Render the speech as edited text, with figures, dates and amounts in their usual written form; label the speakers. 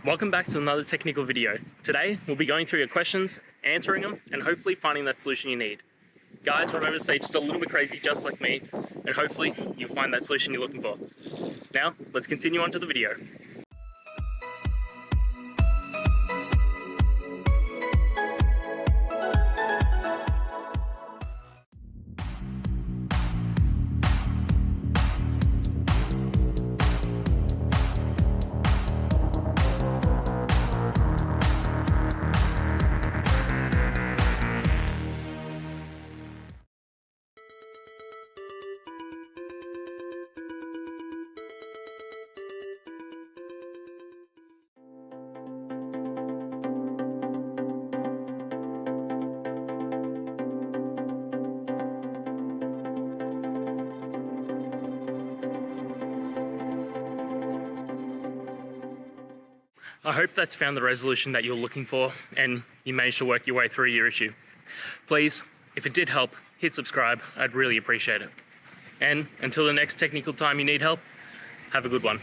Speaker 1: Welcome back to another technical video. Today, we'll be going through your questions, answering them, and hopefully finding that solution you need. Guys, remember to stay just a little bit crazy, just like me, and hopefully you'll find that solution you're looking for. Now, let's continue on to the video. I hope that's found the resolution that you're looking for and you managed to work your way through your issue. Please, if it did help, hit subscribe. I'd really appreciate it. And until the next technical time you need help, have a good one.